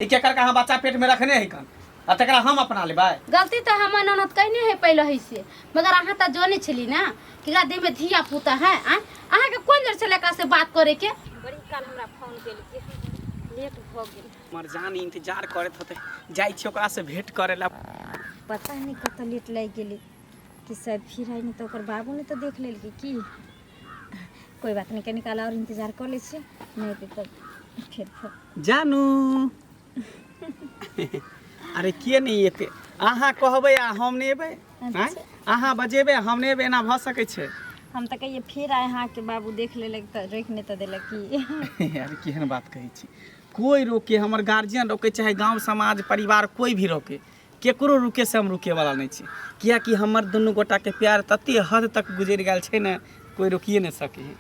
केकर कहाँ बच्चा पेट में रखने है कन तकरा हम अपना लेबै। गलती तो हम ननद कहने है पहले ही से, मगर अहाँ तो जाने छली ना कि देह में धिया पुता है। अहाँ के कौन जर छले का से बात करे के बड़ी काल हमरा फोन केली के लेट भ गेल। हमर जान इंतजार करत होते जाई छी ओकरा से भेंट करेला। पता नहीं कत लेट लग गेली कि सब फिर आई नहीं तो ओकर बाबू ने तो देख लेल की कोई बात नहीं, के निकाला और इंतजार कर ले छी नहीं तो फिर जानू अरे किए नहीं एते अहाँ कहबै आ हम नहीं एबै। अहाँ बजेबै हम नहीं एबै, एना भ सकै छै। हम तो कहिए फिर आए हाँ के बाबू देख लेलक तो रोक नहीं तो देलक की। यार केहन बात कहै छी, कोई रोके हमर गार्जियन रोके चाहे गांव समाज परिवार कोई भी रोके, केकरो रुके से हम रुके वाला नहीं छी। किया कि हमर दुनू गोटा के प्यार तते हद तक गुजर गेल छै ना, कोई रोकिए नहीं सके है।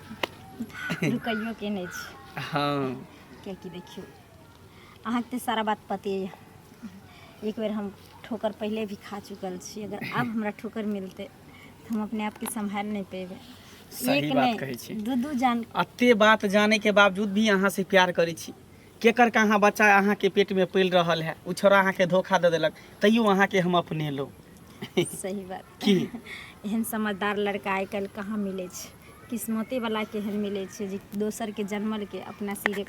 रुकइयो के नहीं छी। हां क्या कि देखियो अहाँ के सारा बात पते है। एक बार हम ठोकर पहले भी खा चुकल छी, अगर अब हमरा ठोकर मिलते तो हम अपने आप के संभाल नहीं पेबे। सही बात कहै छी। दू जान अते बात जाने के बावजूद भी अहाँ से प्यार करै छी। केकर कहाँ बच्चा अहाँ के पेट में पल रहल है, उ छोरा अहाँ के धोखा दे देलक तैयो अहाँ के हम अपने लो। सही बात की एहन समझदार लड़का आइ काल्हि कहाँ मिले छै, किस्मते वाला के एहन मिले छै जे दोसर के जन्मल के अपना सिरे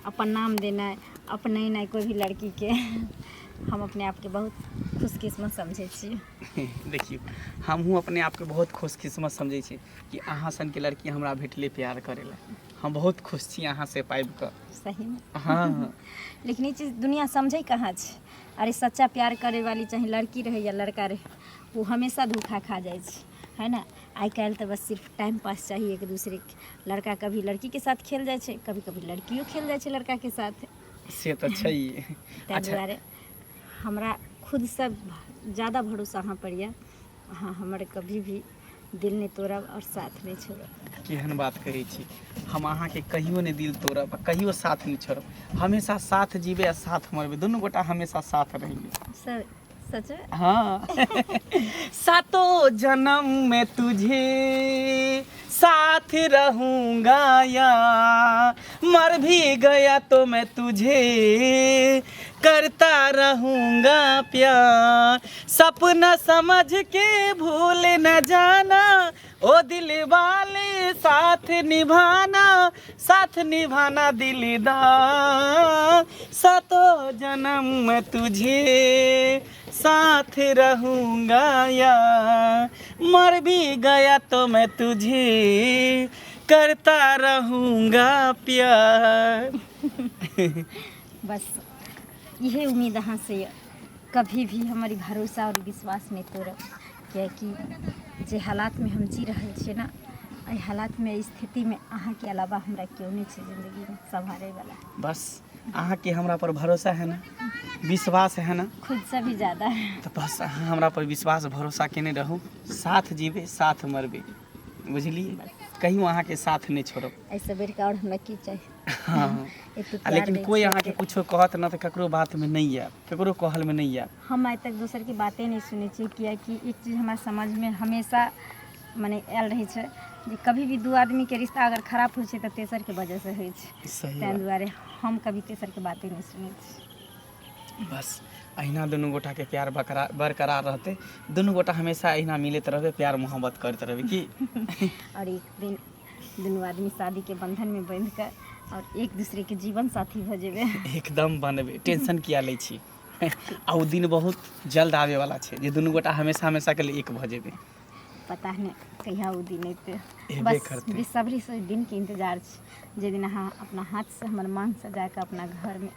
अपन नाम देना अपने नहीं कोई भी लड़की के। हम अपने आप के बहुत खुशकिस्मत समझे छी। देखियो हमहूँ अपने आप के बहुत खुशकिस्मत समझे छी कि अहाँ सन के लड़की हमरा भेटले प्यार करेला। हम बहुत खुश छी अहाँ से पाइब कर। सही में हाँ लेकिन ये चीज़ दुनिया समझे कहाँ छै। अरे सच्चा प्यार करे वाली चाहे लड़की रहे या लड़का रहे, वो हमेशा धोखा खा जाए है ना। आई काल्हि तो बस सिर्फ टाइम पास चाहिए एक दूसरे के। लड़का कभी लड़की के साथ खेल जाए, कभी कभी लड़कियों खेल जाए लड़का के साथ। से तो चाहिए। दुआरे हमरा खुद से ज़्यादा भरोसा अहाँ पर यऽ। अहाँ हमर कभी भी दिल नहीं तोड़ब और साथ नहीं छोड़ब। केहन बात कहै छी, हम अहाँ के कहियो नहीं दिल तोड़ब, कहियो साथ नहीं छोड़ब, हमेशा साथ जीबे आ साथ मरबे, दोनों गोटा हमेशा साथ रहेंगे। सर सच है? हाँ सातों जन्म में तुझे साथ रहूंगा या मर भी गया तो मैं तुझे करता रहूंगा प्यार। सपना समझ के भूल न जाना ओ दिल वाले, साथ निभाना दिलदार। सातों जन्म में तुझे साथ रहूंगा या मर भी गया तो मैं तुझे करता रहूंगा प्यार। बस यही उम्मीद अहाँ से कभी भी हमारी भरोसा और विश्वास नहीं तोड़ब। कियाकि जे हालात में हम जी रहे छे ना, एहि हालात में स्थिति में अहाँ के अलावा हमरा क्यों नहीं छे जिंदगी में संभाले वाला। बस अहाँ के हमरा पर भरोसा है ना, विश्वास है ना, खुद से भी ज़्यादा है। तो बस अहाँ हमरा पर विश्वास भरोसा केने रहू, साथ जीबे साथ मरबे, बुझलिए। कहियो अहाँ के साथ नहीं छोड़ब। ऐसे बेर का और हमरा की चाहिए। हाँ लेकिन कोई अहाँ के कुछो कहत ना तो ककरो बात में नहीं है, ककरो कहल में नहीं है। हम आज तक दूसर की बातें नहीं सुनी छी। कियाकि एक चीज़ हमारे समझ में हमेशा माने आयल रही है जे कभी भी दू आदमी के रिश्ता अगर खराब हो तो तेसर के वजह से हो। तै दुआरे हम कभी तेसर के बातें नहीं सुनी छी। बस अहिना दुनू गोटा के प्यार बरकरार रहते, दुनू गोटा हमेशा अहिना मिलते रहबे, प्यार मोहब्बत करते रहबे की। और एक दिन दुनू आदमी शादी के बंधन में बंध कर और एक दूसरे के जीवन साथी भ जेबे। एकदम बनबे, टेंशन किया लै छी। आ ओ दिन बहुत जल्द आवे वाला छै जे दुनू गोटा हमेशा हमेशा के लिए एक भ जेबे। पता नहीं कहिया वो दिन अइते, बस बेसब्री से दिन के इंतजार छै जे दिन अहाँ अपना हाथ से हमर मांग सजा के अपना घर में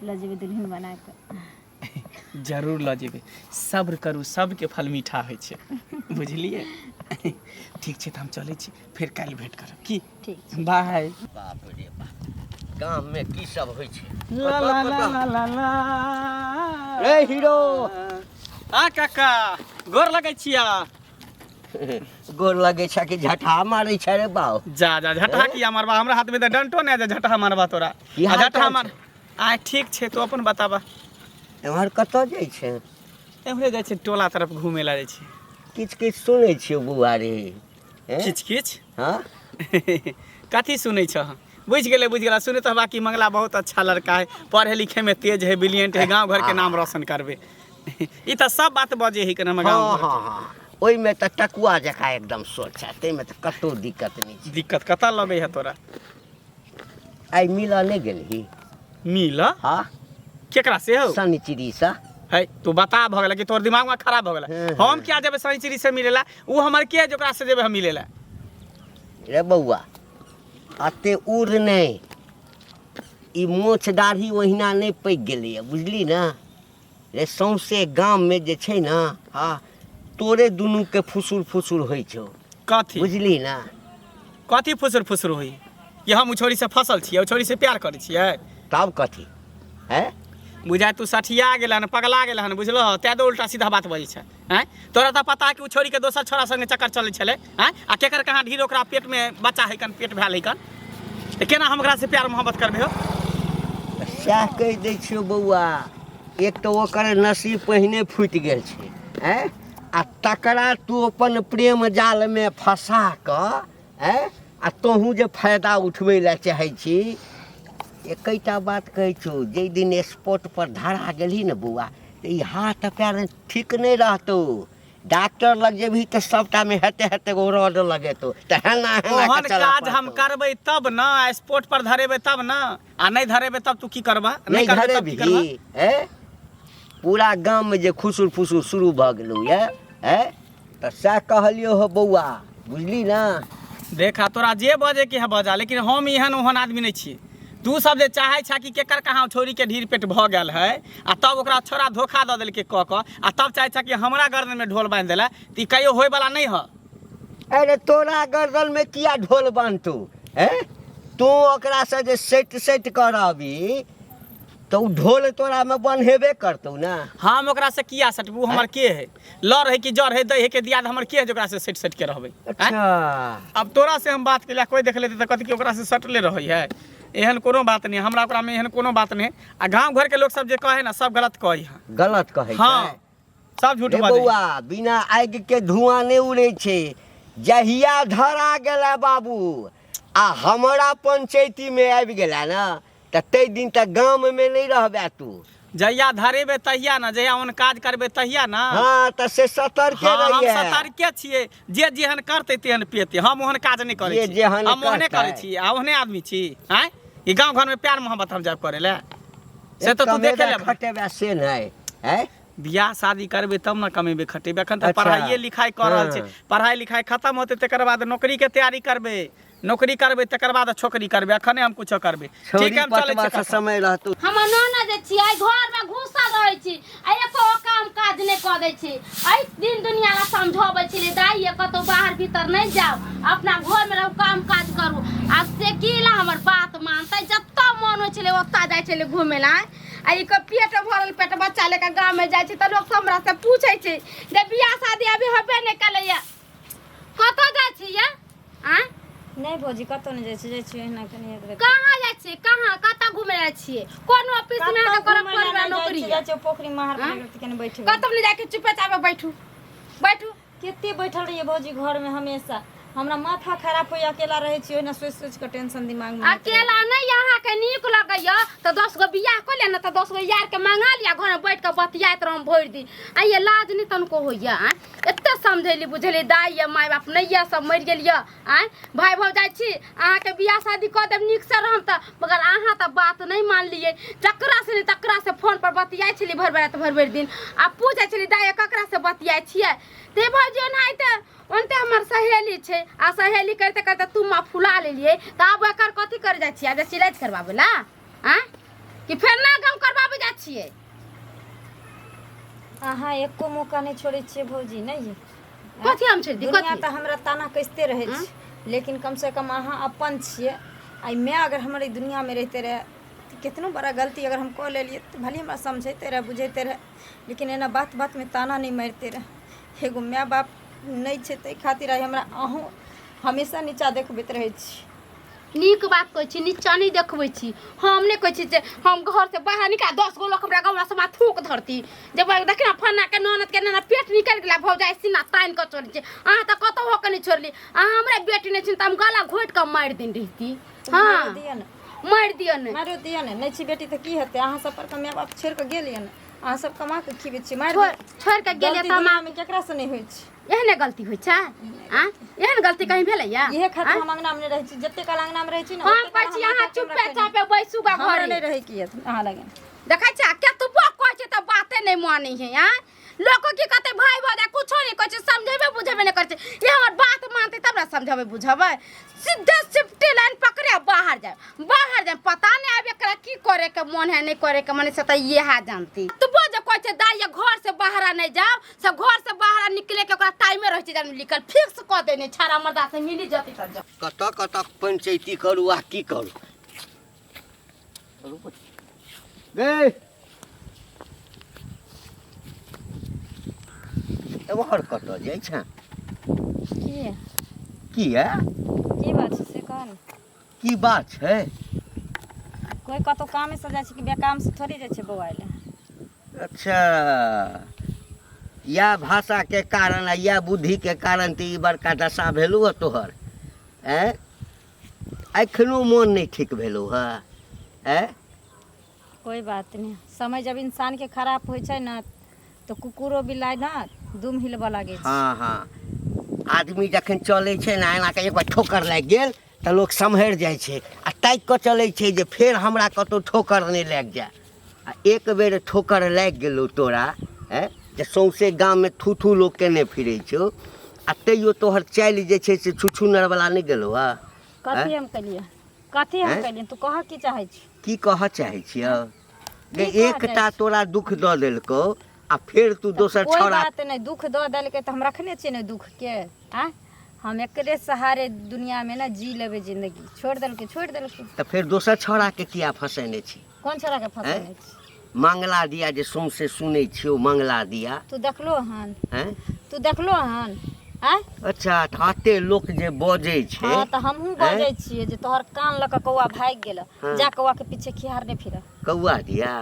ल जेबे दुल्हन बना के। जरूर ल जेबे, सब्र करू, सबके फल मीठा होइ छै, बुझलिए। ठीक छै, तो हम चले छी, फिर काल्हि भेंट करब की। ठीक, बाय। बाप रे बाप, गांव में की सब होइ छै। ला ला ला ला ला ला। रे हीरो आ काका गोर लगै छिया। गोर लगे छै कि झटहा मारै छै रे बाऊ। जा जा झटहा किया मारबा, हमरा हाथ में तो डंटो नहीं है झटहा मारबा तोरा। झटहा मार आ ठीक छै, तो अपन बताबा। एमहर कतऽ जाइ छै? एमहरे जाइ छै, टोला तरफ घूमे ला जाइ छै। किछ किछ सुनै छियो बुआ रे। किछ किछ हाँ कथी सुनै छ? बुझ गेला सुने तो बाकी मंगला बहुत अच्छा लड़का है, पढ़े लिखे में तेज है, ब्रिलियंट है, गांव घर के नाम रोशन करबे। ई तो सब बात बजे है कि गांव हाँ घर हाँ हाँ ओई में तो टकुआ जका एकदम सोच है, ते में तो कतो दिक्कत नहीं के। दिक्कत कता लगे है तोरा? आई मिला नहीं गेलही? मिल हाँ केकरा से हो? शनिचरी सा है तू बता भ गेला कि तोर दिमाग में खराब हो गेला। हम क्या जब शनिचरी से मिलेला उ हमर के जोकरा से जब हम मिलेला। रे बउआ अते उड़ नहीं, ई मोछ दाढ़ी ओहिना नहीं पैक गेलै, बुझली ना रे। सौंसे गाम में जे छै ना, हाँ तोरे दुनू के फुसुर फुसुर होइ छौ, कथी बुझली ना। कथी फुसुर फुसुर होई कि हम उ छोरी से फसल छियै, उ छोरी से प्यार करै छियै? तब कथी है? बुझाय तू सठिया गेल हन, पगला गेल हन, बुझलो? तै तो उल्टा सीधा बात बजै छै। हैं तोरा तो पता है कि उ छोरी के दोसर छोरा संगे चक्कर चलै छलै। हैं आ केकर कहाँ ढीर ओकरा पेट में बच्चा है कन, पेट भेल है कन, त केना हम ओकरा से प्यार मोहब्बत करबे हो? सएह कहि दै छियौ बउआ, एक तो ओकर नसीब पहिने फूटि गेल छै, हैं आ तकरा तू अपन प्रेम जाल में फंसा कऽ, हैं आ तोहूँ जे फायदा उठबै लए चाहै छी। एकैटा बात कहै छौ, जाहि दिन स्पॉट पर धरा गेलही ने बउआ, तऽ ई हाथ पैर ठीक नहीं रहतौ। डॉक्टर लग जेबही तऽ सबटा में हेते हेते गो रॉड लगेतौ, तऽ हेना ओहन काज हम करबै तब ना, स्पॉट पर धरेबै तब ना, आ नहीं धरेबै तब तू की करबा? नहीं करबै तब की करबा? धरेबही हैं? पूरा गाम में जे खुसुर फुसुर शुरू भऽ गेलौ ये, हैं तऽ सएह कहलियौ हो बउआ, बुझली ना। देखा तोरा जे बजे के है बजा, लेकिन हम एहन ओहन आदमी नहीं छियै। तू सब जे चाहे छा कि केकर कहाँ छोरी के ढीर पेट भऽ गेल है आ तब ओकरा छोरा धोखा दऽ देलकै कऽ कऽ, आ तब चाहे छा कि हमरा गर्दन में ढोल बांधि देला, तऽ ई कहियो होय वाला नहीं है। अरे तोरा गर्दन में किया ढोल बांधतौ? हैं तू ओकरा से जे सेट करबी तो उ ढोल तोरा में बन्हेबे करतौ ना। हम ओकरा से किया सटबू? हमर के है? लड़ है कि जड़ है, दही है के दियाद हमर के है जोकरा से सेट के रहबै? अच्छा अब तोरा से हम बात केला, कोई देख लेते तऽ कथी कि ओकरा से सटले रहै है। एहन कोनो बात नहीं, हमरा ओकरा में एहन कोनो बात नहीं। आ गांव घर के लोग सब जे कहे ना, सब गलत कहे है। गलत कहै छै? हाँ सब झूठ रे बाजै। बउआ बिना आगि के धुआं नहीं उड़े छै। जहिया धरा गेला बाबू आ हमरा पंचायती में आबि गेला ना, तऽ तै दिन तक गाम में नहीं रहबे तू। जहिया धरेबे तहिया ना, जहिया ओन काज करबे तहिया ना। हाँ तऽ से सतर्के हाँ, हम रहिए। सतर्के छियै। जे जेहन करते तेहन पेते, हम ओहन काज नहीं करे जे छी। जेहन हम ओहने करतै। करे छी, आ ओहने आदमी छी। हैं ई गांव घर में प्यार मोहब्बत हम जाब करे ले, से तो तू देखे ले। खटेबे से नहीं है? बियाह शादी करबे तब ना कमेबे खटेबे। एखन तो अच्छा। पढ़ाइए लिखाई कर रहल छै, पढ़ाई लिखाई खत्म होते तकर बाद नौकरी के तैयारी करबे, नौकरी करबे तकर बाद छोकरी करबे। अखने हम कुछो करबे। ठीक है हम चले पटवा छी। से समय रहतौ। हम नौना जे छियै घर में घुसल रहै छी, आ एको काम काज नहीं कऽ दै छी। एहि दिन दुनिया ला समझाबै छी, दाई ये कतौ बाहर भीतर नहीं जाओ, अपना घर में रहू, काम काज करू। आ से की ला हमर बात मानतै? जत्ता मन होइ छलै ओत्ता जाइ छलै घुमै ला। आ ई के पेट भरल पेट बच्चा लेकर गाँव में जाइ छी तऽ लोग सब हमरा से पूछै छै जे बियाह शादी अभी होबे नहीं कलैया, कतऽ जाइ छी ये? आँ नहीं भौजी कतौ नहीं जाइ छी एहना कनी एक बेर। कहाँ जाइ छियै? कहाँ कतऽ घुमै जाइ छियै? कोन ऑफिस में आके करब कोन नौकरी? जाइ छी पोखरी महार पर कनी बैठे। कतौ नहीं जाके चुपे चापे बैठू बैठू। केते बैठल रहिए भौजी घर में हमेशा। हमरा माथा खराब होई, अकेला रहे छी, ओहिना सोच सोच के टेंशन दिमाग में। अकेला नहीं यहाँ के नीक लगैया तो 10 गो बियाह कर ले ना, तो 10 गो यार के मंगा लिया, घर में बैठ के बतियात रहम भरि दिन। आ ये लाज नहीं तनको होइया। एते समझेली बुझेली, दाई या माय बाप नहीं या सब मर गेलिया। आय भाई भौजाई छी, अहाँ के बियाह शादी कर देब नीक से रहम त, मगर अहाँ त बात नहीं मान लिए। जकरा से नहीं तकरा से फोन पर बतियाई छली भर भर दिन। आ पूछे छली दाई ककरा से बतियाई छियै? ते भौजी ओनाहिते ओनते हमर सहेली छै, आ सहेली करते करते तू माँ फुला लेलिए। त आब एकर कथी कर जाइ छियै? आज सिलाइ करबाबे ला हैं कि फेर ना गाँव करबाबे जाइ छियै? अहाँ एको मौका नहीं छोड़े छिए भौजी नहीं। कथी हम छै दुनिया दिक्कत? तो हमरा ताना कसते रहे छी, लेकिन कम से कम अहाँ अपन छिए। आई मैं अगर हमारी दुनिया में रहते रहे तो कितनो बड़ा गलती अगर हम कऽ लेलिए तो भले हमरा समझते रहे बुझते रहे, लेकिन एना बात बात में ताना नहीं मारते रहे। एगो माय बाप नहीं छै, ताहि खातिर आई हमरा अहूँ हमेशा नीचा देखबैत रहे छी। नीक बात कहै छी, नीचा नहीं देखबै छी। हम नहीं कहै छी जे हम घर से बाहर निकाल 10 गो लोग हमरा गाँव से माथ थूक धरती। जब देखि ना फन्ना के ननद के ना पेट निकल गेला भौजाई सीना तान के छोड़ छी। अहाँ त कतो हो के नहीं छोड़ली। अहाँ हमरे बेटी नहीं छी त हम गला घोट के मार दिन रही। हां मार दियो ने, मारो दियो ने। नहीं छी बेटी त की हेते? अहाँ सब पर के माय बाप छोड़ के गेलिए ने। अहाँ सब कमा के खीबे छी, मार छोड़ के गेलिए त मां में केकरा से नहीं होई छी। एहने गलती होइ छै? एहन गलती कहीं भेलै या? इहे खातिर हम अंगना में रहै छी, जत्ते काल अंगना में रहै छी ना हम कहै छी अहाँ चुपे चापे बैसू गा घर घरे। नहीं रहै की अहाँ लगे। देखै छी केतबो कहै छै त बाते नहीं मानै है। लोग की कहते भाई भौजा कुछो नहीं कहै छै, समझेबे बुझेबे नहीं करै छै। ये हमर बात मानते तब ना समझेबे बुझेबे। सीधे सिफ्टी लाइन पकड़े बाहर जाए पता नहीं आबे एकरा की करे के मन है नहीं करे के मन से त ये हा जानती। तू बोझ कहै छै दाई घर से बाहर नहीं जाओ, सब घर से बाहर निकले के ओकरा टाइम में रह छै जान लिखल फिक्स क देने छारा मर्दा से मिली जती त जा। कत पंचायती करू आ की करू। गे एमहर कत जाइ छ? की है? की बात छै से कहन? की बात छै? कोई कतो काम से जाय छै कि बेकाम से थोड़ी जाय छै बौआ ले। अच्छा, या भाषा के कारण या बुद्धि के कारण त ई बड़का दशा भेलू है तोहर। एखनो मन नहीं ठीक भेलू है? कोई बात नहीं, समय जब इंसान के खराब होय छै ना तो कुकुरो बिलाई ना दुम हिलबा लागे छै। हाँ आदमी जखन चले छै ना एना के एक बार ठोकर लाग गेल त लोग सम्हर जाय छै आ ताक के चले छै जे फेर हमरा कतो ठोकर नहीं लाग जाए। आ एक बेर ठोकर लाग गेलो तोरा जे सौंसे गाँव में थू लोग केने फिरे छो आ तैयो तोहर चाल जे छै से छुछुनर वाला नहीं गेलो है। कथी हम कलिए? कथी हम कलिए? तू कह की चाहे छी? की कह चाहे छियो? गे की कह एकटा चाहे छी? तोरा दुख द देलको आ फिर तू दोसर कोई छौड़ा बात नहीं, दुख दो देलके त हम रखने छी ने दुख के। हम एकरे सहारे दुनिया में ना जी लेबे जिंदगी। छोड़ देलके। त फिर दोसर छौड़ा के किया फसेने छी? कौन छोरा के फसेने छी? मंगला दिया जे सौंसे सुनै छियो मंगला दिया। तू देखलो हन? हैं? तू देखलो हन? अच्छा ताते लोग जे बजे छे। हाँ त हमहू बजै छिए जे तोहर कान ल के कौआ भाग गेल। जा कौआ के पीछे खिहार ने फिर। कौआ दिया?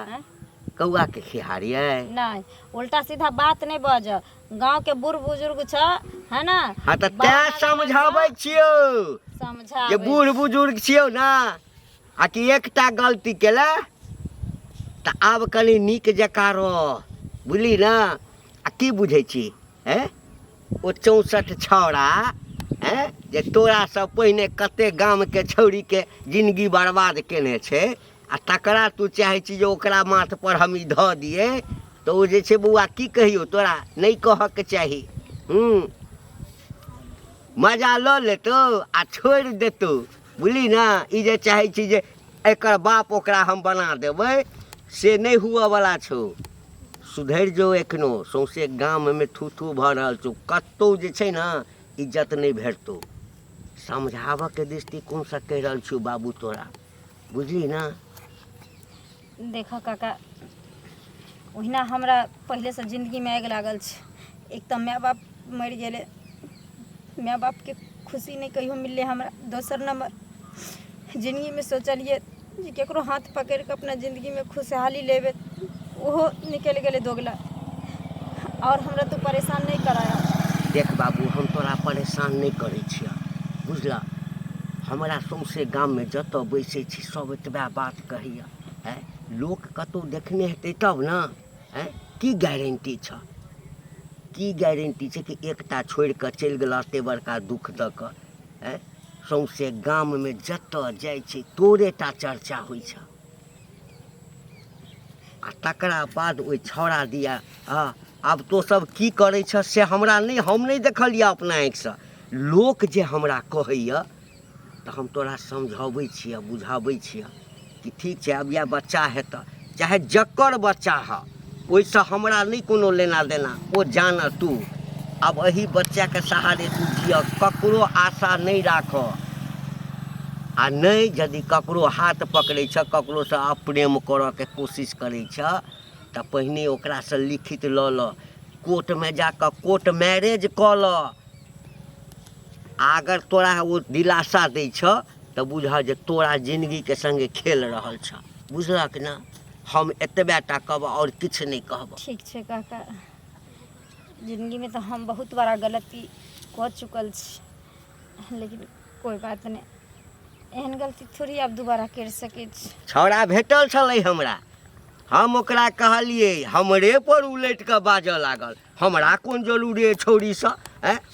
कौआ के खिहारिए? नहीं, उल्टा सीधा बात नहीं बज। गांव के बूढ़ बुजुर्ग छ है ना? हाँ त तै समझाबै छियो समझा जे बूढ़ बुजुर्ग छियो ना आ कि एकटा गलती केला त आब कनी नीक जकाँ रह, बुझली ना? आ की बुझै छी ओ 64 छौड़ा जे तोरा सब पहिने कते गाम के छौड़ी के जिंदगी बर्बाद केने छे आ तकरा तू चाहे छी जे ओकरा माथ पर हम ई ध दिए तो ओ जे छे बउआ की कहियो तोरा नहीं कह के चाही। मजा ल लेतो आ छोड़ देतो, बुझली ना? ई जे चाहे छी जे एकर बाप ओकरा हम बना देबै से नहीं हुआ वाला छो। सुधर जो एखनो, सौंसे गाम में थू भ रहल छौ, कतौ जे छै ना इज्जत नहीं भेटतो। समझाव के दृष्टिकोण से कह रहल छौ बाबू तोरा, बुझली ना? देखो काका, ओहिना हमरा पहले से जिंदगी में आग लागल छै। एक तो माय बाप मर गेले, माय बाप के खुशी नहीं कहियो मिलले हमरा। दोसर नंबर जिंदगी में सोचलिए जे केकरो हाथ पकड़ के अपना जिंदगी में खुशहाली लेबे, ओहो निकल गेले दोगला। और हमरा तो परेशान नहीं कराया। देख बाबू, हम तोरा परेशान नहीं करे छिया, बुझला? हमरा सौंसे गाम में जत बैसे छी सब एतबा बात कहिया। लोक कतौ देखने हेतै तब ना। की गारंटी छ? की गारंटी छै कि एकटा छोड़ के चल गेला ते बड़का दुख द क? सौंसे गाम में जत जाय छै तोरे टा चर्चा होइ छ। आ तकरा बाद ओइ छौड़ा दिया आब तो सब की करे छ से हमरा नहीं, हम नहीं देखलिया अपना आँख से। लोक जे हमरा कहैया तो हम तोरा समझाबै छिया, बुझाबै छिया कि ठीक छै अब या बच्चा हेत चाहे जकर बच्चा ह, ओइसे हमरा नहीं कोनो लेना देना। ओ जान तू अब अही बच्चा के सहारे तू जिया, ककरो आशा नहीं राख। आ नहीं यदि ककरो हाथ पकड़े छ, ककरो से अप्रेम करऽ के कोशिश करे छ त पहिने ओकरा से लिखित ल ल, कोर्ट में जाकर कोर्ट मैरेज क ल। अगर तोरा वो दिलासा दै छ तो बुझ जे तोरा जिंदगी के संगे खेल रहल छ, बुझलक ना। हम एतबे टा कहब और किछ नहीं कहब। ठीक छै काका, जिंदगी में तो हम बहुत बड़ा गलती कर चुकल छी, लेकिन कोई बात नहीं, एहन गलती थोड़ी अब दोबारा कर सकै छी। छौड़ा भेटल छलै हमरा, हम ओकरा कहलिए हमरे पर उलट के बाजऽ लागल। हमरा कोन जरूरी है छौड़ी से,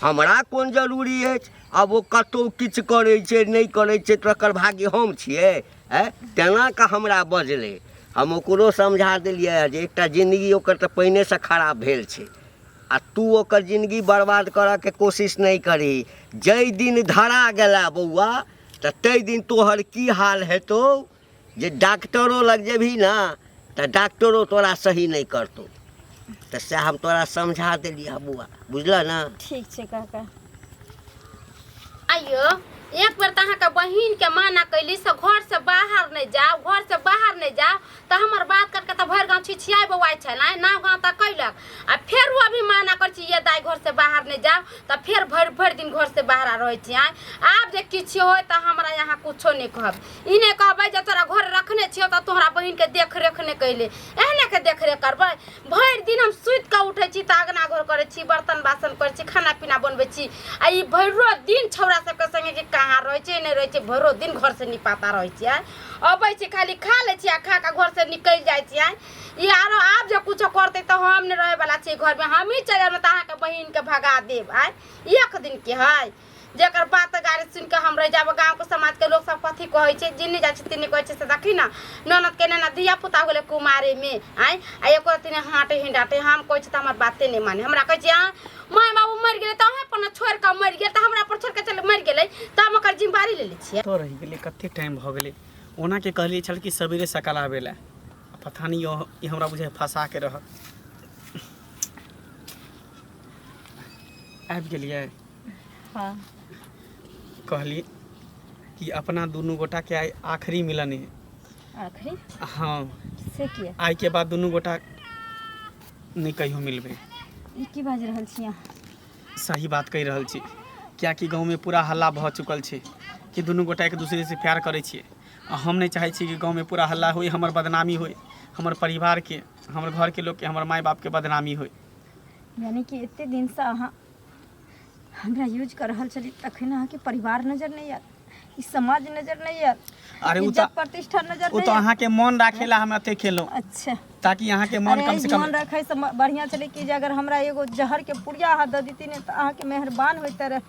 हमरा कोन जरूरी है। अब वो कतौ किछ करै छै नहीं करै छै तो एकर भाग्य हम छियै। तेना के हमरा बजले, हम ओकरो समझा देलिए जे एकटा जिंदगी ओकर तऽ पहिने से खराब भेल छै, आ तू ओकर जिंदगी बर्बाद करऽ के कोशिश नहीं करी। जै दिन धरा गेला बौआ तऽ तै दिन तोहर की हाल हेतौ जे डॉक्टरो लग जेबही ना तो डॉक्टरो तोरा सही नहीं करतौ। तो से हम तोरा समझा देलिए बुआ, बुझल ना। ठीक छै काका। आइयो एक बेर तो अहाँ बहिन के माना कैली से घर से बाहर नहीं जाओ, घर से बाहर नहीं जाओ, तो हमार बात करके तो भर गाँव छिछिया बउआई छे ना, नाव गाँव तक कैलक। आ फिर वो अभी माना कर ये दाई घर से बाहर नहीं जाओ, तो फिर भर दिन घर से बाहर रहे छी। आब जे किछ हो तो हमरा यहाँ कुछो नहीं कहब। ई नहीं कहबै जे तोरा घर रखने छियो तो तोहरा बहिन के देख रेख नहीं कैले, एहने के देख रेख करबै। भर दिन हम सुत के उठे छी तो अगना घर करे छी, बर्तन बासन करे छी, खाना पीना बनबै छी। आ ई भरो दिन छौड़ा सबके संगे के कहाँ रहे छै नहीं रहे छै, भरो दिन घर से निपाता रहे छी। अबै छी खाली खा ले छी, खा के घर से निकल जाय छी। ई आरो आब जे कुछो करते तो हम नहीं रहे वाला छी घर में, हम ही चल में अहाँ के बहिन के भगा देब। एक दिन के है जेकर बात गाड़ी सुन के हम रह जाब। गाँव के समाज के लोग सब कथी कहे छै, जिन्नी जाय छै तिन्नी कहे छै से देखी ना ननद के ना धिया पुता होले कुमारे में। आ एको तिने हाटे हिंडाटे हम कहे छै त हमर बाते नहीं माने। हमरा कहे छै माय बाबू मर गेले त अहाँ पर छोड़ के मर गेल, त हमरा पर छोड़ के चल मर गेले त हम ओकर जिम्मेदारी ले ले छियै। तो रही गेले कते टाइम भ गेले, ओना के कहलिए छल कि सवेरे सकाल आवेला, पता नहीं ई हमरा बुझे फंसा के रह। आबि गेलिए। हाँ कहली कि अपना दोनों गोटा के आइ आखिरी मिलन है। आखिरी? हाँ से किया? आई के बाद दोनों गोटा नहीं कहियो मिलबे। ई की बाज रहल छी अहाँ? सही बात कहि रहल छी, क्या कि गाँव में पूरा हल्ला भ चुकल छै कि दोनों गोटा एक दूसरे से प्यार करे छिए। हम नहीं चाहे छी कि गाँव में पूरा हल्ला होई, हमर बदनामी होई, हमर परिवार के, हमर घर के लोग के, हमर माय बाप के बदनामी होई। यानी कि एते दिन से अहाँ हमरा यूज कर रहल छली, तखन अहाँ के परिवार नजर नहीं आयल, ई समाज नजर नहीं आयल, अरे इज्जत प्रतिष्ठा नजर वो नहीं तो आयल। अहाँ के मन राखेला हम अते खेलो, अच्छा ताकि अहाँ के मन कम से कम मन रखे से बढ़िया चले कि जे अगर हमरा एगो जहर के पुड़िया हाथ द देती ने तो अहाँ के मेहरबान होते रहे।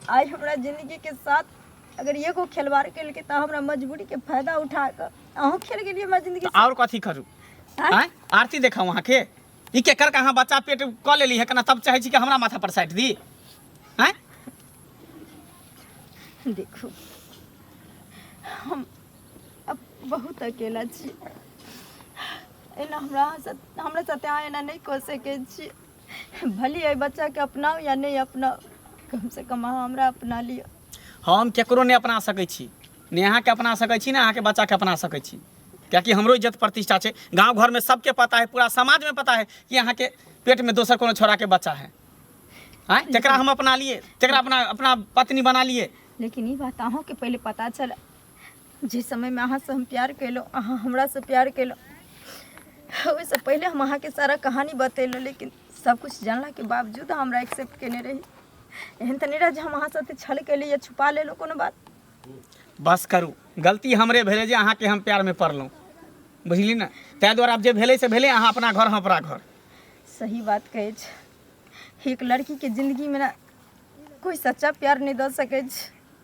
आज हमरा जिंदगी के साथ अगर एगो खिलवाड़ के लिए तो हमरा मजबूरी के फायदा उठा कर अहूँ खेल गेलिए हमरा जिंदगी और कथी करू? आरती देखा वहाँ के ई के कर कहाँ बच्चा पेट क लेली है कना, तब चाहे छी कि हमरा माथा पर साइट दी। हैं देखो हम अब बहुत अकेला छी, एना हमरा साथे अहाँ एना नहीं कह सके छी। भली है बच्चा के अपनाओ या नहीं अपनाओ, कम से कम अहाँ हमरा अपना लियो। हम केकरो नहीं अपना सकै छी, ने अहाँ के अपना सकै छी, ने अहाँ के बच्चा के अपना सकै छी, क्या कि हमरो इज्जत प्रतिष्ठा है। गांव घर में सबके पता है, पूरा समाज में पता है कि अहाँ के पेट में दोसर कोनो छोरा के बच्चा है। जकरा हम अपना लिए, जकरा अपना पत्नी बना लिए। लेकिन ये बात अहों के पहले पता चला, जिस समय में अहाँ से हम प्यार कैलो, अहाँ हमरा से प्यार कैलो, वैसे पहले हम अहाँ के सारा कहानी बतेलो, लेकिन सब कुछ जानला के बावजूद हमरा एक्सेप्ट केने रही। एहन तो नहीं रह जे हम अहाँ साथे छल कैली या छुपा लेलो कोनो बात। बस करू, गलती हमरे भेले जे अहाँ के हम प्यार में पड़लहुँ, बुझली ना। तै द्वारा अब जे भेले से भेले, अहाँ अपना घर हम अपना घर। सही बात कहे छ, एक लड़की के जिंदगी में ना कोई सच्चा प्यार नहीं दे सके,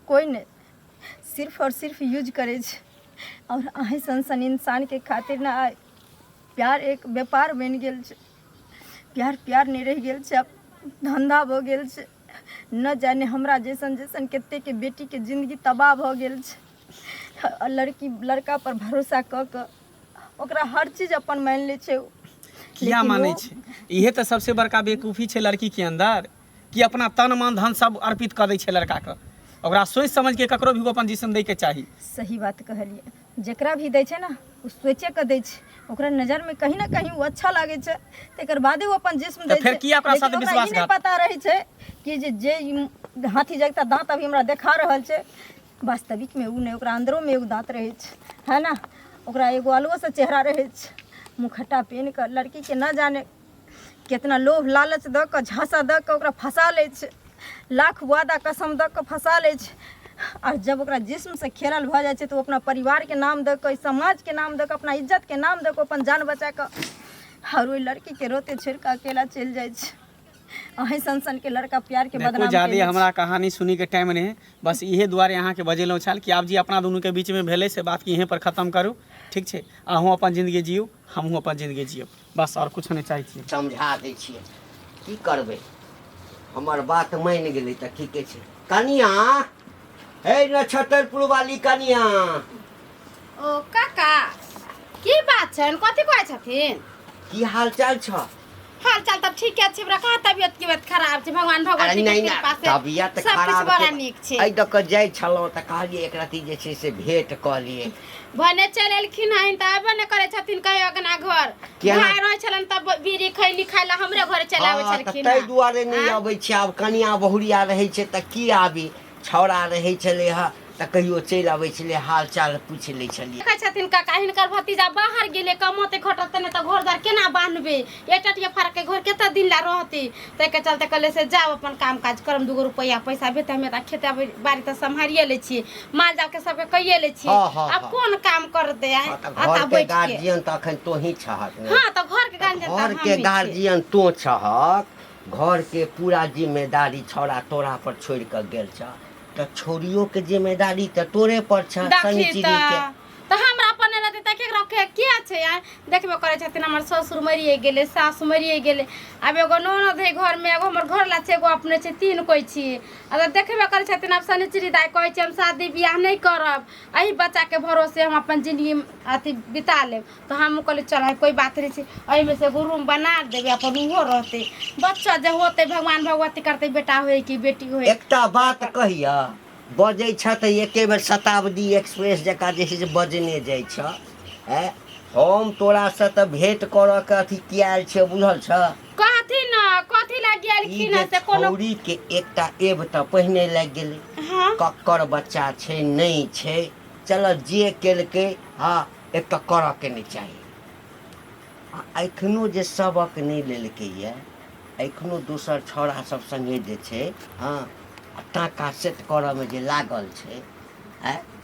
कोई नहीं, सिर्फ और सिर्फ यूज करे। और अहीं सन इंसान के खातिर ना आए प्यार एक व्यापार बन गेल छै। प्यार नहीं रह गेल छै, अब धंधा भ गेल छै। न जाने हमरा जैसन कते के बेटी के जिंदगी तबाह भ गेल छै। लड़का पर भरोसा क के ओकरा हर चीज अपन मान ले छै। किया माने छै? इहे तो सबसे बड़का बेवकूफ़ी छै लड़की के अंदर, कि अपना तन मन धन सब अर्पित कर दै छै लड़का के। ओकरा सोच समझ के ककरो भी अपन जिस्म दै के चाही। सही बात कहलिए, जकरा भी दै छै ना ओ सोचे के दै छै, ओकरा नजर में कहीं ना कहीं वो अच्छा लागे छै, तेकर बादे वो अपन जिस्म दै छै। फिर किया ओकरा साथ विश्वासघात? पता रहे छै कि जे हाथी जगता दांत अभी हमरा देखा रहल छै, वास्तविक में उ नहीं, ओकरा अंदरो में एगो दांत रहे है ना, ओकरा एगो अलगो से चेहरा रहे, मुखट्टा पहन कर लड़की के न जाने कितना लोभ लालच द के झांसा द के ओकरा फंसा ले, लाख वादा कसम द के फंसा ले। और जब ओकरा जिस्म से खेलल भ जाए तो अपना परिवार के नाम द के, समाज के नाम द के, अपना इज्जत के नाम द के अपन जान बचा के और ओई लड़की के रोते छोड़ के अकेला चल जाए। अहीं सन के लड़का प्यार के बदनाम ज़्यादा हमरा कहानी सुनी के टाइम नहीं, बस इहे दुआरे यहाँ के बजेलहुँ छल कि आप जी अपना दुनू के बीच में भेले से बात की यहीं पर खत्म करू, ठीक है? अहूँ अपन जिंदगी जियो, हमहूँ अपन जिंदगी जियो, बस और कुछ नहीं चाहिए। समझा दै छियै, की करबै, हमर बात मान गेलै तऽ ठीके छै। कनिया, हे नक्षत्रपुर वाली कनिया। ओ काका, की बात छन, कथी कहै छथिन? की हाल चाल छ? हाल चाल तऽ ठीक छै, हमरा कहाँ तबियत खराब छै, भगवान भगवती के कृपा से तबियत सब खराब कुछ बड़ा छै। नीक छै। एहि दऽ कऽ जाइ छलहुँ तऽ कहलियै एक रति जे छै से भेंट कऽ लियै। भने चल एलखिन हन तऽ आबे ने करे छथिन कहियो अगना घर, भाय रहै छलन तब बीड़ी खैली खाइला हमरे घरे चल आबै छलखिन। ताहि दुआरे नहि अबै छै, आब कनिया बहुरिया रहै छै तऽ की आबी, छौड़ा रहै छलै हँ तऽ कहियो चलि अबै छलै, हाल चाल पूछि लै छलियै। कहै छथिन काका हिनकर भतीजा बाहर गेले कमते खटते ने तऽ घर द्वार केना बान्हबे, एकटिया फरक के घर केतना दिन ला रहते, तै के चलते कहले से जाओ अपन काम काज करम, 2 रुपया पैसा भेटे हमें तऽ खेते बाड़ी तऽ सम्हारिए ले छियै, माल जाल के सबके कहिए ले छियै। अब कोन काम कर दे आ घर के गार्जियन तऽ अखन तो ही छहक ने। हां तऽ घर के गार्जियन घर के गार्जियन तो छहक, घर के पूरा जिम्मेदारी छौड़ा तोरा पर छोड़ के गेल छ, तो छोरियों के जिम्मेदारी तो तोरे पर छ। शनिचरी के तो हमरा अपन रहते त के रखे क्या छै यार, देखबे करे छथिन हमर ससुर मरिए गेले, सास मरिए गेले, अब एगो ननद है घर में, एगो हमर घर ला छै, एगो अपने छै, 3 कोई छी। अगर देखबे करे छथिन अब शनिचरी दाई कहै छै हम शादी बियाह नहीं करब, एही बच्चा के भरोसे हम अपन जिंदगी अथी बिता लेब, तो हम कहले चल कोई बात नहीं छै, एही में से एगो रूम बना देबे, अपन उहो रहते, बच्चा जे होते भगवान भगवती करते, बेटा होय कि बेटी होय। एकटा बात कहिया, बजै छ तऽ एके बेर शताब्दी एक्सप्रेस जकाँ जे छै से बजने जाइ छ। हम तोरा से तऽ भेंट करऽ के अथी कियाल छै, बुझल छ? कथी न कथी लाग गेलखिन से कोनो छौरी के एकटा एब तऽ पहिने लाग गेलै। हां कक्कर बच्चा छै नहीं छै, चल जे केलकै हाँ एकटा करऽ के नहीं चाही। एखनो जे सबक नहीं लेलकै ये, एखनो दोसर छौड़ा सब संगे जे छै हाँ टाका सेट करऽ में जे लागल छै।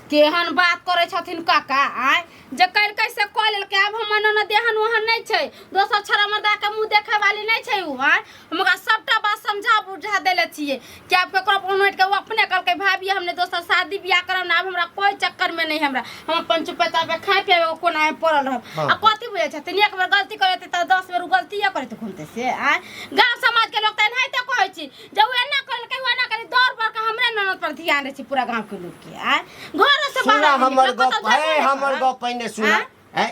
केहन बात करे छथिन काका, आय जे कल कैसे कह लेलकै, अब हमर न देहन वहन नहीं छै, दोसर छरा मर्दा के मुंह देखे वाली नहीं छै उ। आय हम ओकरा सबटा बात समझा बुझा देले छियै कि आप केकरो पनोट के वो अपने कहलकै भाभी हमने दोसर शादी बियाह करब ना, अब हमरा कोई चक्कर में नहीं, हमरा हम अपन चुपचाप पे खाए पिए कोना में पड़ल रहब। आ कथि बुझै छथिन, एक बेर गलती करते त 10 बेर गलतीए करते घूमते से। आय गांव समाज के लोग त एनाहिते कहै छी, जे उ एना करलकै उ एना करी, दौड़ पर के हमरे ननद पर ध्यान दै छी पूरा गांव के लोग के। आय घर से सुना हमर गप है, हमर गप पहिने सुना है।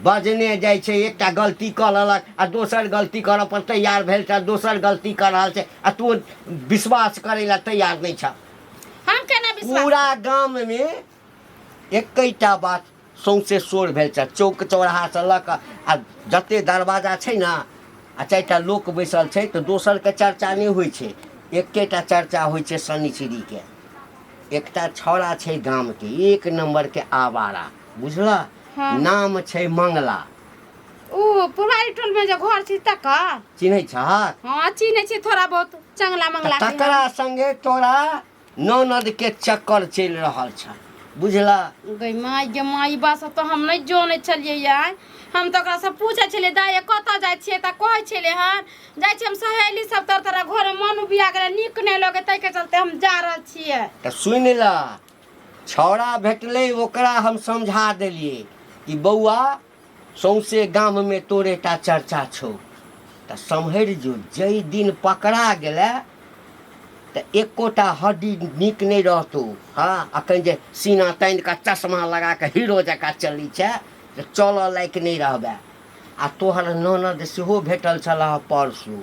बजने जाइ छै, एकटा गलती कऽ लेलक आ दोसर गलती करऽ पर तैयार भेल छ, दोसर गलती कर रहल छै आ तू विश्वास करै ला तैयार नहीं छ। हम केना विश्वास, पूरा गाम में एकैटा बात सौंसे शोर भेल छ, चौक चौराहा से लऽ कऽ आ जते दरवाजा छै ना आ 4टा लोक बैसल छै तऽ दोसर के चर्चा नहीं होइ छै, एकेटा चर्चा होइ छै शनिचरी के। एकटा छौड़ा छै गाम के 1 नंबर के आवारा, बुझला? नाम छै मंगला। ओ पुरारी टोल में जे घर छै तका चिन्है छ? हां चिन्है छी थोड़ा बहुत, चंगला मंगला के। तकरा संगे तोरा ननद के चक्कर चल रहल छ, बुझला? गई माई बात तो हम नहीं जाने छलिए यार, हम तो ओकरा से पूछे छलिए दाई कतऽ जाइ छिए त कहै छले हन जाइ छी हम सहेली सब तर घर में मन बिया गेले, नीक नहीं लगे, तै के चलते हम जा रहल छिए। त सुन ला, छौड़ा भेटलै ओकरा हम समझा देलिए कि बौआ सौंसे गाम में तोरे टा चर्चा छौ, त सम्हर जो, जई दिन पकड़ा गेले त एकोटा हड्डी नीक नहीं रहतौ। हाँ अखन जे सीना तान के चश्मा लगा के हीरो जकाँ चली छै, चल लायक नहीं रहबे। आ तोहर ननद सेहो भेटल छला परसू,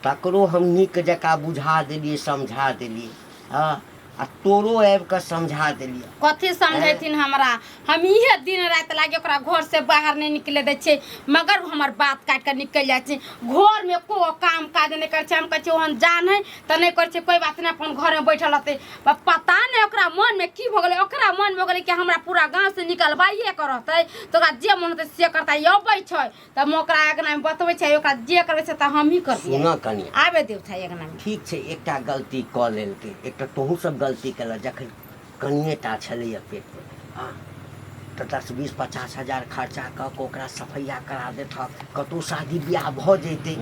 तकरो हम नीक जकाँ बुझा देलिए, समझा देलिए। हाँ आ तोरो आबि कऽ समझा देलियै। कथी समझेथिन हमरा? हम इहे दिन राति लागे ओकरा घर से बाहर नहीं निकले दै छियै, मगर वो हमर बात काट के निकल जाइ छै। घर में को काम काज नहीं करे छै। हम कहै छियै ओहन जान है त नहीं करे छै, कोई बात नहीं, अपन घर में बैठल रहते। पता नहीं ओकरा मन में की भ गेलै। ओकरा मन में गेलै कि हमरा पूरा गांव से निकलबाइए के रहतै, तो ओकरा जे मन होतै से करतै। अबै छै त हम ओकरा अगना में बतबै छै, ओकरा जे करबै से त हम ही करबै। सुन कनिया, आबे देव छै अगना में। ठीक छै, एकटा गलती कऽ लेलकै, एकटा तोहूँ सब गलती केलक। जखन कनिए टा छलैया पेट में, हाँ, तऽ 10-20-50 हजार खर्चा कऽ के ओकरा सफैया करा देतक, कतहु शादी बियाह भऽ जैतै।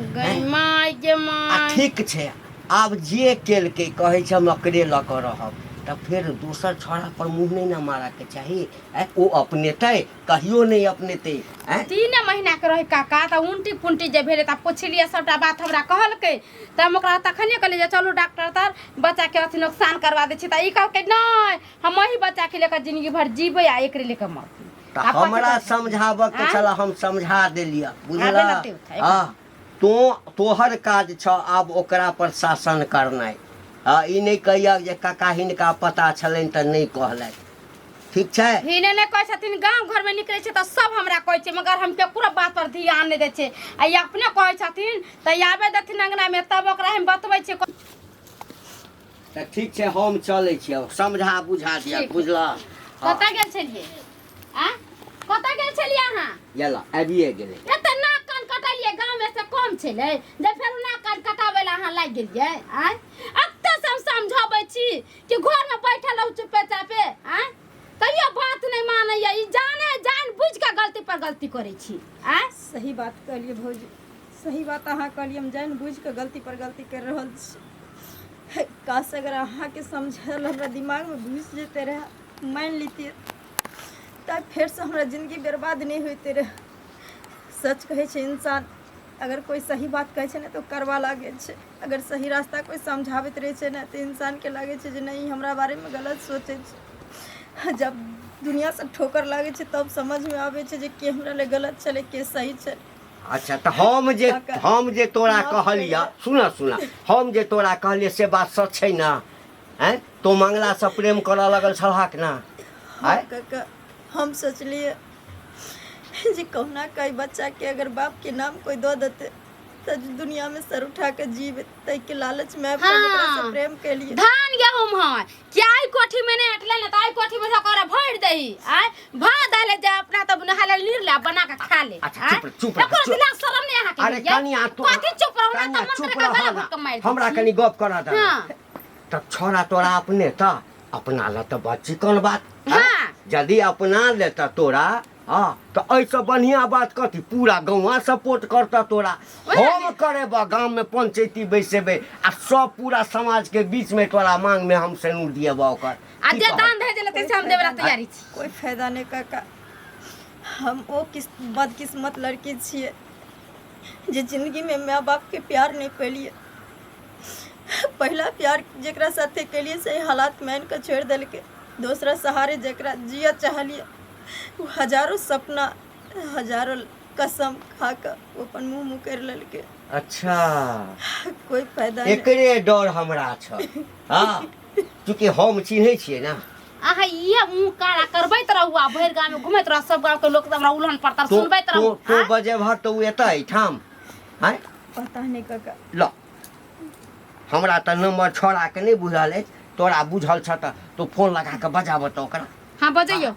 माय गे आ माय, ठीक छै, आब जे केलकै कहै छै हम एकरे लऽ कऽ रहब, तऽ फेर दोसर छौड़ा पर मुँह नहीं न मारऽ के चाही। ओ अपनेतै, कहियो नहीं अपनेतै। 3 महीना के रहे काका, त उल्टी पुंटी जे भेले त पुछलिए, सबटा बात हमरा कहलकै। त हम ओकरा तखने कहलिए जे चलू डॉक्टर तर बच्चा के अथी नुकसान करवा दै छी। त ई कहलकै नहीं, हम वही बच्चा के लेकर जिंदगी भर जीबै आ एकरे लेकर मरबै। तऽ हमरा समझाबऽ के छल, हम समझा देलियै, बुझला। आबे न देव छै। हाँ, तोहर काज छ आब ओकरा पर शासन करनाइ। हाँ, ई नहीं कहिया जे काका हिनका पता छलनि तऽ नहीं कहलथि, ठीक छै। हिने ने कहै छथिन गांव घर में निकले छै त सब हमरा कहै छै, मगर हम केकरो बात पर ध्यान नहीं दै छै। आ ई अपने कहै छथिन त आबे देथिन अंगना में, तब ओकरा हम बतबै छै। तऽ ठीक छै, हम चलै छियै, समझा बुझा दिया, ठीक। बुझला। कतऽ गेल छलिए? आ कतऽ गेल छलिए अहाँ? यला आबिए गेलै। एते नाक कान कटलिए, गांव में से कम छलै जे फेर नाक कान कटाबै ला अहाँ लागि गेलिए? आय एते से हम समझाबै छी कि घर में बैठल रहू चुपे चापे। आय तैयो बात नहीं मानैया। ई जान बुझ के गलती पर गलती करै छी। आय सही बात कहलिए भौजी, सही बात अहाँ कहलिए। हम जान बुझ के गलती पर गलती कर रहल छी। काश अगर अहाँ के समझल हमरा दिमाग में घुस जेते रहे, मान लीतिए, तब फिर से हमरा जिंदगी बर्बाद नहीं होते रहे। सच कहे छै इंसान, अगर कोई सही बात कहै छै ने तो करवा लागे छै। अगर सही रास्ता कोई समझाबैत रहे छै ने तो इंसान के लागे छै जे नहीं हमरा बारे में गलत सोचे छै। जब दुनिया से ठोकर लागे छै तब समझ में आवे छै जे के हमरा ले गलत चले, के सही चले। अच्छा, तऽ हम जे तोरा कहलिया, सुना, हम जे तोरा कहलिए से बात सच छै ना? हैं, तो मंगला से प्रेम करऽ लगल छलहक ना? हाँ काका, हम सोचलिए जे कहुना कई बच्चा के अगर बाप के नाम कोई दो देते तो दुनिया में सर उठा के जीवे, तै के लालच में हाँ। ओकरा से प्रेम के लिए धान गेहूं है क्या आई कोठी में नहीं अटले ना, तो आई कोठी में सकरा भर दही। आय भा डाले जे अपना तब नहाले लीरला बना के खा ले। अच्छा, चुप रह, एको दिना शरम नहीं आहा के। अरे कनिया, तू कथी चुप रहो ना, कनिया, त चुप मंत्र का रह गला ना। घुट के मार दी। हमरा कनी गप करा दे। हाँ। तब छोरा तोरा अपने त अपना ल त बच्ची कोन बात। हाँ। यदि अपना ले त तोरा, हाँ, तो ऐसा बढ़िया बात कथी, पूरा गाँव सपोर्ट करता तोरा। हम करेबा गांव में पंचायती बैसेबे आ सब पूरा समाज के बीच में तोरा मांग में हम सेनूर दिएबा ओकर। आ जे दान भेजे लेते से हम देबला तैयारी छी। कोई फायदा नहीं काका। हम ओ बदकिस्मत लड़की छिए जे जिंदगी में माँ बाप के प्यार नहीं पैलिए। पहला प्यार जेकरा साथे के लिए सही हालात मान के छोड़ दिल के, दूसरा सहारे जेकरा जिया चाहलिए, वो हजारों सपना हजारों कसम खा कर वो अपन मुंह मुकर ललके। अच्छा, कोई फायदा नहीं। एकरे डर हमरा छ। हाँ, चूँकि हम चिन्है छियै ना। आहा ये मुंह काला करबैत रहू, आ भैर गांव में घुमैत रह, सब गांव के लोग हमरा उल्हन पड़तर सुनबैत रहू। तो बजे भर तो एतै ठाम, हैं? पता नहीं काका। ल, हमरा त नंबर छोड़ा के नहीं बुझल है, तोरा बुझल छ त तो फोन लगा के बजाब त ओकरा। हाँ बजैयो।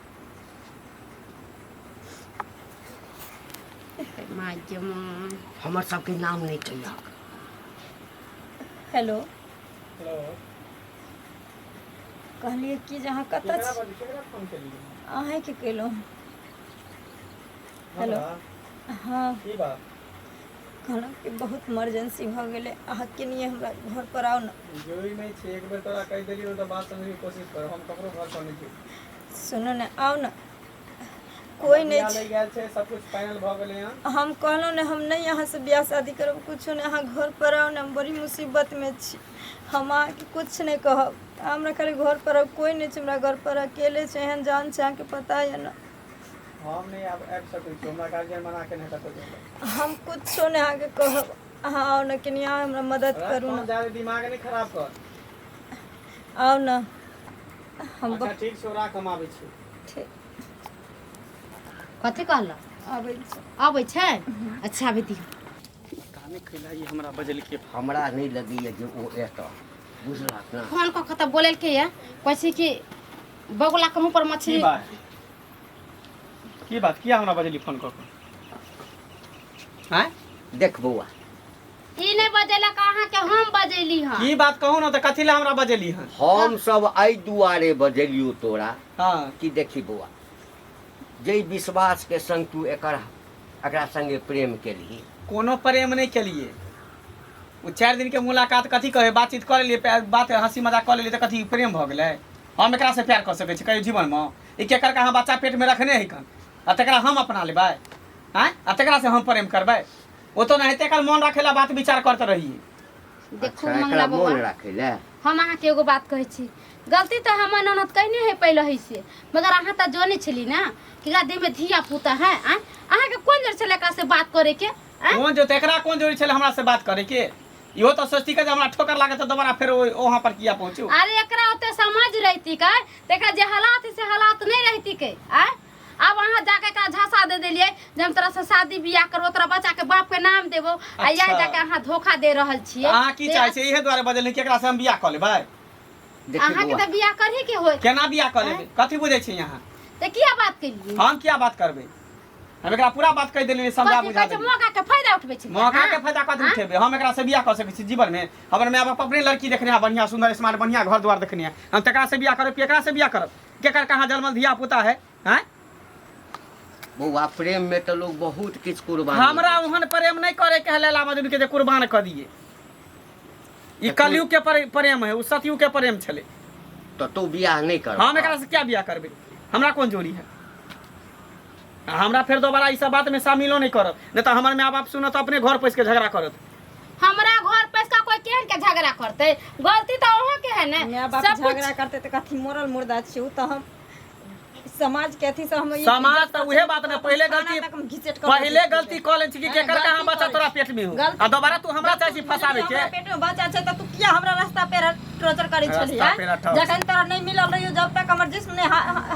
माय गे मां, हमर सबके नाम नहीं चाहिए। हेलो कहलिए कि जहाँ कत अहें के केलो। हेलो हाँ, कहलहुँ कि बहुत इमरजेंसी भ गेलै, अहाँ के लिए हमरा घर पर आओ ना। जरूरी नहीं छै, एक बेर तोरा कहि देलियो त बात समझे के कोशिश कर, हम ककरो घर पर नहीं छी। सुनो ना, आओ ना, कोई नहीं ले गेल छै, सब कुछ फाइनल भ गेलै हन। हम कहलहुँ ने हम नहीं यहाँ से ब्याह शादी करब, कुछो नहीं, अहाँ घर पर आओ ना, हम बड़ी मुसीबत में छी। हम अहाँके कुछ नहीं कहब, हमरा खाली घर पर आओ, कोई नहीं छै हमरा घर पर, अकेले छै, एहन जान छै, अहाँके पता है ना। हम नहीं आबि सकै छी, हमरा गार्जियन मना के नहीं कतौ जेबै। हम कुछो नहीं अहाँके कहब, अहाँ आओ ना, कनी अहाँ हमरा मदद करू ना। ज्यादा दिमाग नहीं खराब कर। आओ ना, हम अच्छा ठीक छै ओरा कमाबै छी ठीक कथी कहल आबै छै आबै छै अच्छा अभी दियो काने खैला ई हमरा बजलकै हमरा नहीं लगैया जे ओ एतऽ बुझलक ना। फोन कऽ के तऽ बोलेलकै ये कहै कि बगुला के मुँह पर मछली की बात किया हमरा बजली फोन कऽ के हैं देख बौआ ई नहीं बजेला अहाँ के हम बजेली हँ की बात कहू ना तऽ कथी ले हमरा बजली हन हम सब एहि दुआरे बजलियो तोरा हां कि देखी बौआ जै विश्वास के संग तू एकरा संगे प्रेम केलही कोनो प्रेम नहीं केलिए वो 4 दिन के मुलाकात कथी कहे बातचीत कर लेलिए बात हंसी मजाक कर लेलिए तो कथी प्रेम भ गेलै हम एकरा से प्यार कर सकै छी कहियो जीवन में ई केकर का बच्चा पेट में रखने है कन आ तकरा हम अपना लेबै हैं आ तकरा से हम प्रेम करबै वो तो नहीं तेकर मन रखेला बात विचार करते रहिए देखू अच्छा, मंगला एकरा बउआ मोन राखे ले हम अहाँ के एगो बात कहै छी गलती तो हमर ननद कहने है पहले ही से मगर अहाँ तो जाने छली ना कि एकरा देह में धिया पुता है अहाँ के कोन जरूरत छले एकरा से बात करे के कौन जो तेकरा कौन जरूरी छले हमरा से बात करे के इहो तो सोचती के जे हमरा ठोकर लागे तो दोबारा फिर वहां पर किया पहुंचू अरे एकरा ओते समझ रहती का तेका जे हालात से हालात नहीं रहती के अब अहाँ जाके का झांसा दे देलिए जब तरह से शादी बियाह करो तोरा बच्चा के बाप के नाम देबो आ या जाके अहाँ धोखा दे रहल छिए अहाँ की चाहे छै इहे द्वारे बजल कि एकरा से हम बियाह क लेबै अहाँ के त बियाह करही के होय केना बियाह क लेबै कथी बुझै छी यहाँ त किया बात केलिए हम क्या बात करबै हम एकरा पूरा बात कह देलिए समझा बुझा देलिए मौका के फायदा उठबै छी मौका के फायदा कथी उठेबै हम एकरा से बियाह क सकै छी जीवन में हमर माय बाप अपने लड़की देखने है बढ़िया सुंदर स्मार्ट बढ़िया घर द्वार देखने है हम तकरा से बियाह करब केकरा से बियाह करब केकर कहां जन्मल धिया पुता है हैं बौआ प्रेम में तो लोग बहुत किछ कुर्बान हमरा ओहन प्रेम नहीं करे के हलेला मजदूर के जे कुर्बान क दिए ई कलयुग के प्रेम है उ सतयुग के प्रेम छले तो तू बियाह नहीं कर हम एकरा से क्या बियाह करबै हमरा कौन जोड़ी है हमरा फिर दोबारा ई सब बात में शामिलो नहीं करब नहीं तो हमर माय बाप सुनत अपने घर पैस के झगड़ा करत हमरा घर पैस का कोई केहन के झगड़ा करते गलती तो अहाँ के है ना माय बाप झगड़ा करते तो कथी मोरल मुर्दा छी उ तो हम समाज के अथी से हम समाज तो उहे बात ने पहले गलती क ले छी कि केकर कहां बच्चा तोरा पेट में हो आ दोबारा तू हमरा चाहे छी फसावे के पेट में बच्चा छै त तू किया हमरा रास्ता पे टॉर्चर करै छली रास्ता पे रखा जखन तोरा नहीं मिलल रहियो जब तक हमर जिस्म ने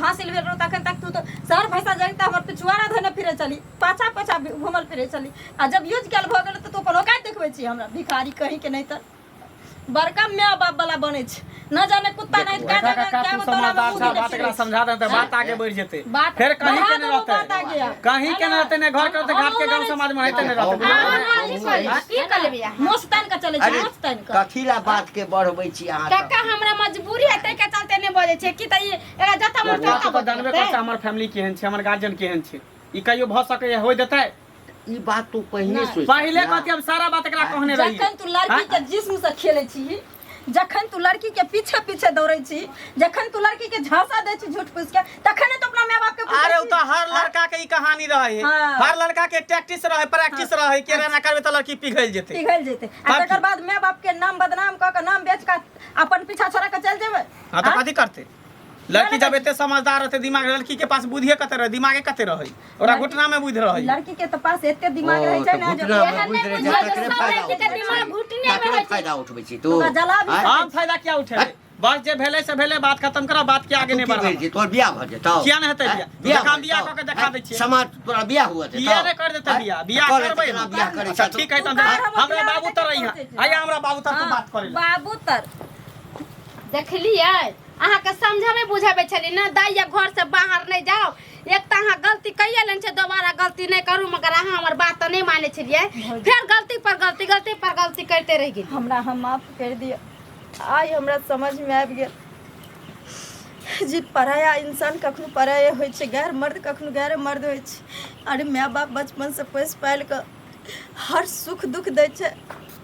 हासिल भेल रहो तखन तक तू तो शहर भैसा जगता हमर पिछुआरा धने फिरे चली पाछा पाछा घुमल फिरे चली आ जब यूज कैल भ गेल त तू अपन औकात देखबै छी हमरा भिखारी कहीं के नहीं त बड़का माय बाप वाला बने छ न जाने कुत्ता नहीं क्या जाने क्या समझदार सा बात एकरा समझा दे त बात आगे बढ़ जेते फिर कहीं के नहीं रहते कहीं के नहीं रहते ने घर के घाट के गांव समाज में रहते नहीं रहते की कर लेबिया मोस्तान का चले छै मोस्तान का कथीला बात के बढ़बै छी अहाँ काका हमरा मजबूरी है तै के चलते नहीं बोले छै कि त एरा जता मन तो तो जानबे कर हमर फैमिली केहन छै हमर गार्जियन केहन छै ई कहियो भ सकै होय देतै ई बात तू पहले सोच पहले कथि हम सारा बात एकरा कहने रही जखन तू लड़की के जिस्म से खेले छी जखन तू लड़की के पीछे पीछे दौड़े छी जखन तू लड़की के झांसा दे छी झूठ फूस के तखन तो अपना माय बाप के अरे उ तो हर लड़का के ई कहानी रहे हर लड़का के टैक्टिस रहे प्रैक्टिस रहे के ना करबे तो लड़की पिघल जेते आ तकर बाद माय बाप के नाम बदनाम क के नाम बेच के अपन पीछा छोड़ा के चल जेबे हां तो कथि करते लड़की जब एते समझदार रहते दिमाग लड़की के पास बुद्धिए कते रहे दिमागे कते रहे ओरा घुटना में बुद्धि रहे लड़की के तो पास एते दिमाग रहे छै ना जो दिमाग घुटने में है फायदा उठबै छी तू जला भी हम फायदा क्या उठेबे बस जे भेले से भेले बात खत्म करा बात के आगे नहीं बढ़ा तोर बियाह भ जेतौ किया नहीं हेतै बियाह काम बियाह क के देखा दै छियै समाज तोरा बियाह हुआ देतौ किया नहीं कर देते बियाह करबै ना बियाह करे अच्छा ठीक है त हमरा बाबू तर रही आया हमरा बाबू तर तू बात करे बाबू तर देखलिए अहाँ के समझावे बुझावे छली ना दाइया घर से बाहर नहीं जाओ एक त अहाँ गलती कइए लेन छै दोबारा गलती नहीं करू मगर अहाँ हमर बात नहीं माने छलिए फिर गलती पर गलती करते रह गेली हमरा हम माफ कर दिया आई हमरा समझ में आबि गेल जी पराया इंसान कखनो पराया होइ छै गैर मर्द कखनो गैर मर्द होइ छै अरे माय बाप बचपन से पोस पाल के हर सुख दुख दै छै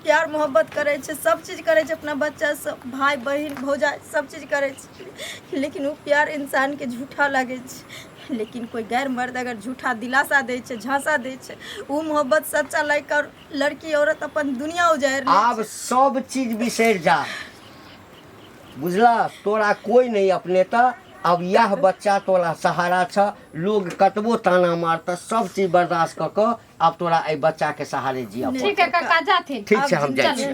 प्यार मोहब्बत करे छै सब चीज करे छै अपना बच्चा से भाई बहन भौजाई सब चीज करे छै लेकिन वो प्यार इंसान के झूठा लगे छै लेकिन कोई गैर मर्द अगर झूठा दिलासा दे छै झांसा दे छै वो मोहब्बत सच्चा लेकर लड़की औरत अपन दुनिया उजाड़ आब सब चीज बिसर जा बुझला तोरा कोई नहीं अपने त अब यह बच्चा तोरा सहारा छ लोग कतबो ताना मारता सब चीज बर्दाश्त क अब तोरा ए बच्चा के सहारे जिया ठीक है काका जाथिन ठीक छै हम जाइ छी